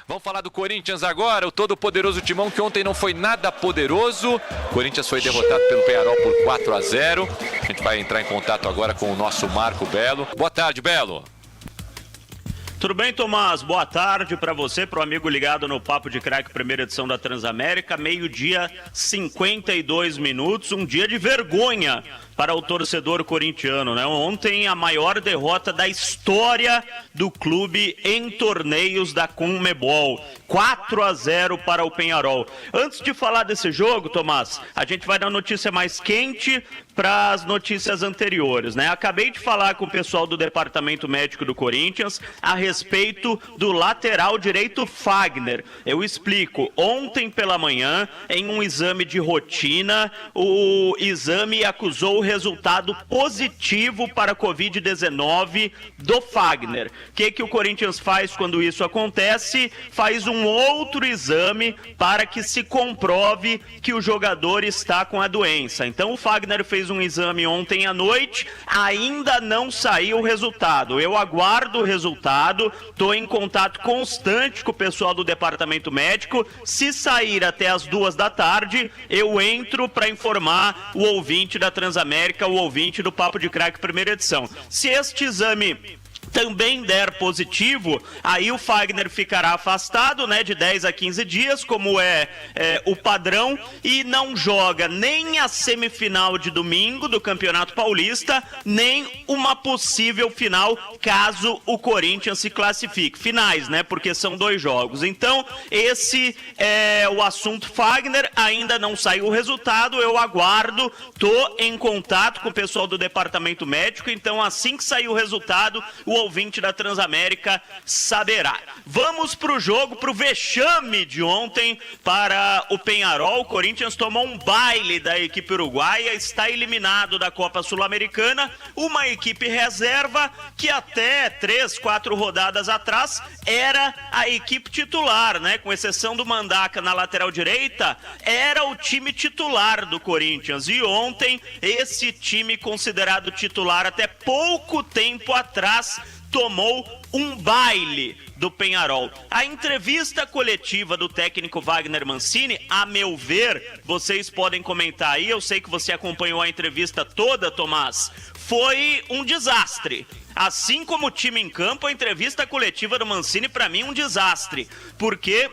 Vamos falar do Corinthians agora, o todo-poderoso Timão que ontem não foi nada poderoso. O Corinthians foi derrotado pelo Peñarol por 4-0. A gente vai entrar em contato agora com o nosso Marco Belo. Boa tarde, Belo. Tudo bem, Tomás? Boa tarde para você, para o amigo ligado no Papo de Craque, primeira edição da Transamérica, meio-dia, 52 minutos, um dia de vergonha para o torcedor corintiano, né? Ontem a maior derrota da história do clube em torneios da Conmebol, 4-0 para o Peñarol. Antes de falar desse jogo, Tomás, a gente vai dar notícia mais quente para as notícias anteriores, né? Acabei de falar com o pessoal do Departamento Médico do Corinthians a respeito do lateral direito Fagner. Eu explico. Ontem pela manhã, em um exame de rotina, o exame acusou o resultado positivo para a Covid-19 do Fagner. O que o Corinthians faz quando isso acontece? Faz um outro exame para que se comprove que o jogador está com a doença. Então o Fagner fez um exame ontem à noite, ainda não saiu o resultado. Eu aguardo o resultado, estou em contato constante com o pessoal do departamento médico. Se sair até as 2 da tarde, eu entro para informar o ouvinte da Transamérica, o ouvinte do Papo de Craque primeira edição. Se este exame também der positivo, aí o Fagner ficará afastado, né, de 10 a 15 dias, como é o padrão, e não joga nem a semifinal de domingo do Campeonato Paulista, nem uma possível final, caso o Corinthians se classifique. Finais, né, porque são 2 jogos. Então, esse é o assunto Fagner, ainda não saiu o resultado, eu aguardo, tô em contato com o pessoal do departamento médico, então assim que sair o resultado, o ouvinte da Transamérica saberá. Vamos para o jogo, para o vexame de ontem para o Peñarol. O Corinthians tomou um baile da equipe uruguaia, está eliminado da Copa Sul-Americana, uma equipe reserva que até 3, 4 rodadas atrás era a equipe titular, né? Com exceção do Mandaca na lateral direita, era o time titular do Corinthians. E ontem, esse time considerado titular até pouco tempo atrás, tomou um baile do Peñarol. A entrevista coletiva do técnico Wagner Mancini, a meu ver, vocês podem comentar aí, eu sei que você acompanhou a entrevista toda, Tomás, foi um desastre. Assim como o time em campo, a entrevista coletiva do Mancini, para mim, um desastre. Porque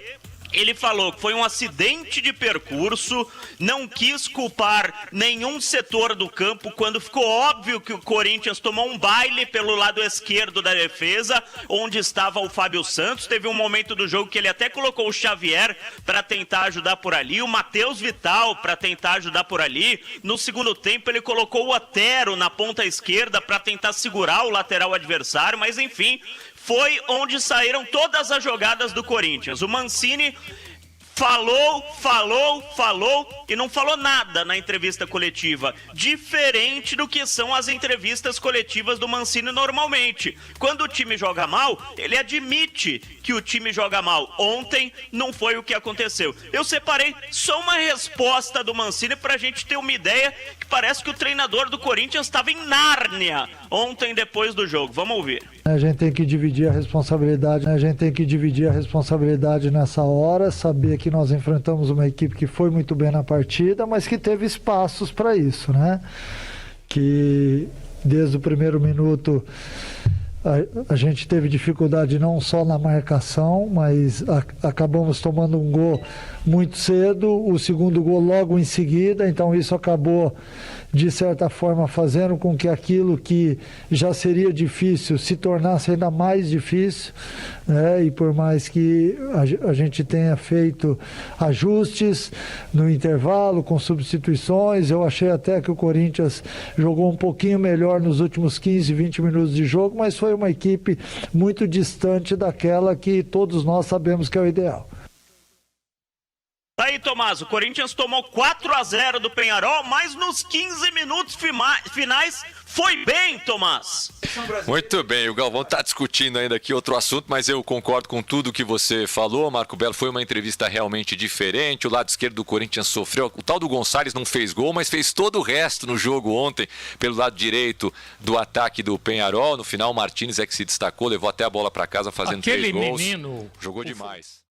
ele falou que foi um acidente de percurso, não quis culpar nenhum setor do campo, quando ficou óbvio que o Corinthians tomou um baile pelo lado esquerdo da defesa, onde estava o Fábio Santos. Teve um momento do jogo que ele até colocou o Xavier para tentar ajudar por ali, o Matheus Vital para tentar ajudar por ali. No segundo tempo ele colocou o Otero na ponta esquerda para tentar segurar o lateral adversário, mas enfim, foi onde saíram todas as jogadas do Corinthians. O Mancini falou e não falou nada na entrevista coletiva, diferente do que são as entrevistas coletivas do Mancini normalmente. Quando o time joga mal, ele admite que o time joga mal. Ontem não foi o que aconteceu. Eu separei só uma resposta do Mancini pra gente ter uma ideia, que parece que o treinador do Corinthians estava em Nárnia ontem depois do jogo. Vamos ouvir. A gente tem que dividir a responsabilidade, nessa hora, saber que nós enfrentamos uma equipe que foi muito bem na partida, mas que teve espaços para isso, né? Que desde o primeiro minuto a gente teve dificuldade não só na marcação, mas acabamos tomando um gol muito cedo, o segundo gol logo em seguida, então isso acabou, de certa forma, fazendo com que aquilo que já seria difícil se tornasse ainda mais difícil, né? E por mais que a gente tenha feito ajustes no intervalo, com substituições, eu achei até que o Corinthians jogou um pouquinho melhor nos últimos 15, 20 minutos de jogo, mas foi uma equipe muito distante daquela que todos nós sabemos que é o ideal. Aí, Tomás, o Corinthians tomou 4-0 do Peñarol, mas nos 15 minutos finais foi bem, Tomás. Muito bem, o Galvão está discutindo ainda aqui outro assunto, mas eu concordo com tudo que você falou, Marco Belo. Foi uma entrevista realmente diferente. O lado esquerdo do Corinthians sofreu. O tal do Gonçalves não fez gol, mas fez todo o resto no jogo ontem, pelo lado direito do ataque do Peñarol. No final, o Martínez é que se destacou, levou até a bola para casa fazendo 3 gols. Menino, jogou demais.